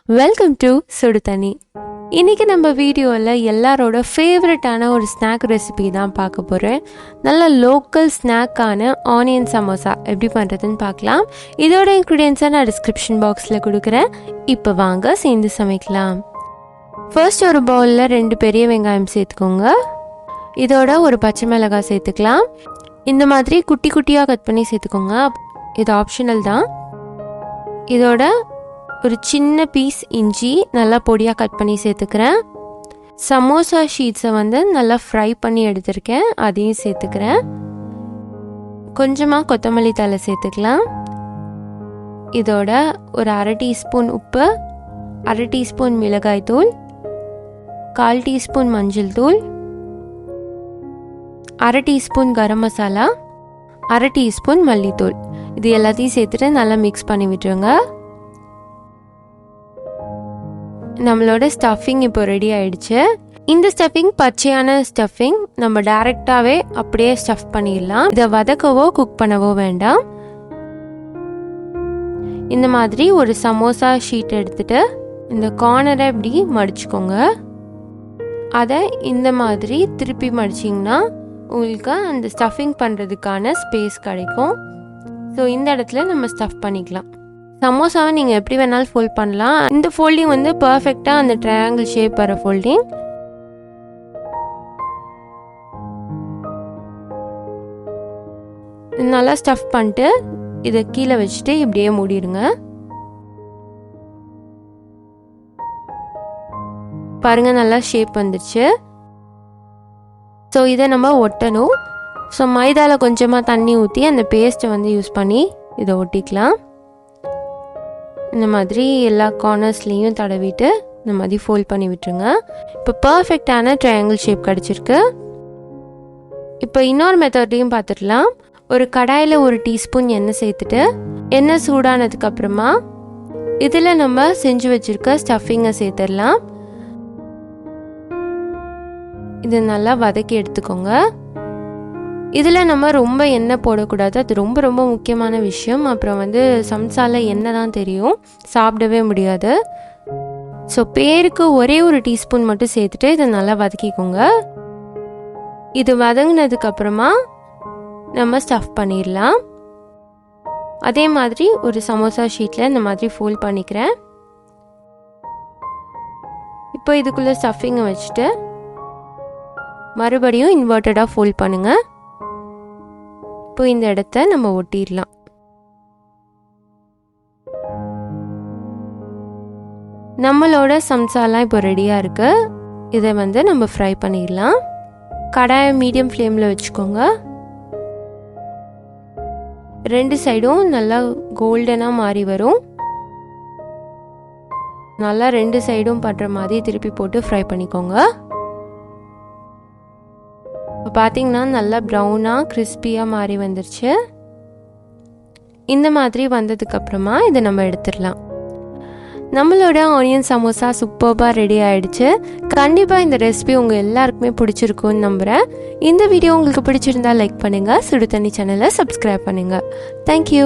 Welcome to சுடு தண்ணி. இன்றைக்கி நம்ம வீடியோவில் எல்லாரோட ஃபேவரட்டான ஒரு ஸ்நாக் ரெசிபி தான் பார்க்க போகிறேன். நல்ல லோக்கல் ஸ்நாக்கான ஆனியன் சமோசா எப்படி பண்ணுறதுன்னு பார்க்கலாம். இதோட இன்க்ரீடியன்ஸை நான் டிஸ்கிரிப்ஷன் பாக்ஸில் கொடுக்குறேன். இப்போ வாங்க சேர்ந்து சமைக்கலாம். ஃபர்ஸ்ட் ஒரு பவுலில் 2 பெரிய வெங்காயம் சேர்த்துக்கோங்க. இதோட ஒரு பச்சை மிளகாய் சேர்த்துக்கலாம். இந்த மாதிரி குட்டி குட்டியாக கட் பண்ணி சேர்த்துக்கோங்க. இது ஆப்ஷனல் தான். இதோட ஒரு சின்ன பீஸ் இஞ்சி நல்லா பொடியாக கட் பண்ணி சேர்த்துக்கிறேன். சமோசா ஷீட்ஸை நல்லா ஃப்ரை பண்ணி எடுத்திருக்கேன், அதையும் சேர்த்துக்கிறேன். கொஞ்சமாக கொத்தமல்லி தழை சேர்த்துக்கலாம். இதோட ஒரு 1/2 டீஸ்பூன் உப்பு, 1/2 டீஸ்பூன் மிளகாய் தூள், 1/4 டீஸ்பூன் மஞ்சள் தூள், 1/2 டீஸ்பூன் கரம் மசாலா, 1/2 டீஸ்பூன் மல்லித்தூள். இது எல்லாத்தையும் சேர்த்துட்டு நல்லா மிக்ஸ் பண்ணி விட்டுருங்க. நம்மளோட ஸ்டஃபிங் இப்போ ரெடி ஆயிடுச்சு. இந்த ஸ்டஃபிங் பச்சையான ஸ்டஃபிங், நம்ம டைரெக்டாகவே அப்படியே ஸ்டஃப் பண்ணிடலாம். இதை வதக்கவோ குக் பண்ணவோ வேண்டாம். இந்த மாதிரி ஒரு சமோசா ஷீட் எடுத்துட்டு இந்த கார்னரை இப்படி மடிச்சுக்கோங்க. அதை இந்த மாதிரி திருப்பி மடிச்சிங்கன்னா உங்களுக்கு அந்த ஸ்டஃபிங் பண்ணுறதுக்கான ஸ்பேஸ் கிடைக்கும். ஸோ இந்த இடத்துல நம்ம ஸ்டஃப் பண்ணிக்கலாம். சமோசாவை நீங்கள் எப்படி வேணாலும் ஃபோல்ட் பண்ணலாம். இந்த ஃபோல்டிங் பர்ஃபெக்டாக அந்த ட்ரையாங்கிள் ஷேப் வர ஃபோல்டிங். நல்லா ஸ்டஃப் பண்ணிட்டு இதை கீழே வச்சுட்டு இப்படியே மூடிடுங்க. பாருங்க, நல்லா ஷேப் வந்துடுச்சு. ஸோ இதை நம்ம ஒட்டணும். ஸோ மைதாவில் கொஞ்சமாக தண்ணி ஊற்றி அந்த பேஸ்ட்டை யூஸ் பண்ணி இதை ஒட்டிக்கலாம். இந்த மாதிரி எல்லா கார்னர்ஸ்லேயும் தடவிட்டு இந்த மாதிரி ஃபோல்ட் பண்ணி விட்டுருங்க. இப்போ பர்ஃபெக்டான ட்ரையாங்கிள் ஷேப் கிடச்சிருக்கு. இப்போ இன்னொரு மெத்தட்டையும் பார்த்துடலாம். ஒரு கடாயில் 1 டீஸ்பூன் எண்ணெய் சேர்த்துட்டு எண்ணெய் சூடானதுக்கப்புறமா இதில் நம்ம செஞ்சு வச்சுருக்க ஸ்டஃபிங்கை சேர்த்துடலாம். இது நல்லா வதக்கி எடுத்துக்கோங்க. இதில் நம்ம ரொம்ப எண்ணெய் போடக்கூடாது, அது ரொம்ப ரொம்ப முக்கியமான விஷயம். அப்புறம் சம்சால எண்ணெய் தான் தெரியும், சாப்பிடவே முடியாது. ஸோ பேருக்கு ஒரே 1 டீஸ்பூன் மட்டும் சேர்த்துட்டு இதை நல்லா வதக்கிக்கோங்க. இது வதங்கினதுக்கப்புறமா நம்ம ஸ்டஃப் பண்ணிடலாம். அதே மாதிரி ஒரு சமோசா ஷீட்டில் இந்த மாதிரி ஃபோல்ட் பண்ணிக்கிறேன். இப்போ இதுக்குள்ளே ஸ்டஃபிங்கை வச்சுட்டு மறுபடியும் இன்வெர்ட்டடாக ஃபோல்ட் பண்ணுங்கள். இப்போ இந்த இடத்த நம்ம ஒட்டிடலாம். நம்மளோட சம்சாலாம் இப்போ ரெடியாக இருக்கு. இதை நம்ம ஃப்ரை பண்ணிடலாம். கடாயை மீடியம் ஃப்ளேமில் வச்சுக்கோங்க. 2 சைடும் நல்லா கோல்டனாக மாறி வரும். நல்லா 2 சைடும் படுற மாதிரி திருப்பி போட்டு ஃப்ரை பண்ணிக்கோங்க. இப்போ பார்த்தீங்கன்னா நல்லா ப்ரௌனாக கிறிஸ்பியாக மாறி வந்துருச்சு. இந்த மாதிரி வந்ததுக்கப்புறமா இதை நம்ம எடுத்துடலாம். நம்மளோட ஆனியன் சமோசா சூப்பராக ரெடி ஆகிடுச்சு. கண்டிப்பாக இந்த ரெசிபி உங்கள் எல்லாருக்குமே பிடிச்சிருக்குன்னு நம்புகிறேன். இந்த வீடியோ உங்களுக்கு பிடிச்சிருந்தா லைக் பண்ணுங்கள். சுடு தண்ணி சேனலை சப்ஸ்கிரைப் பண்ணுங்கள். தேங்க்யூ.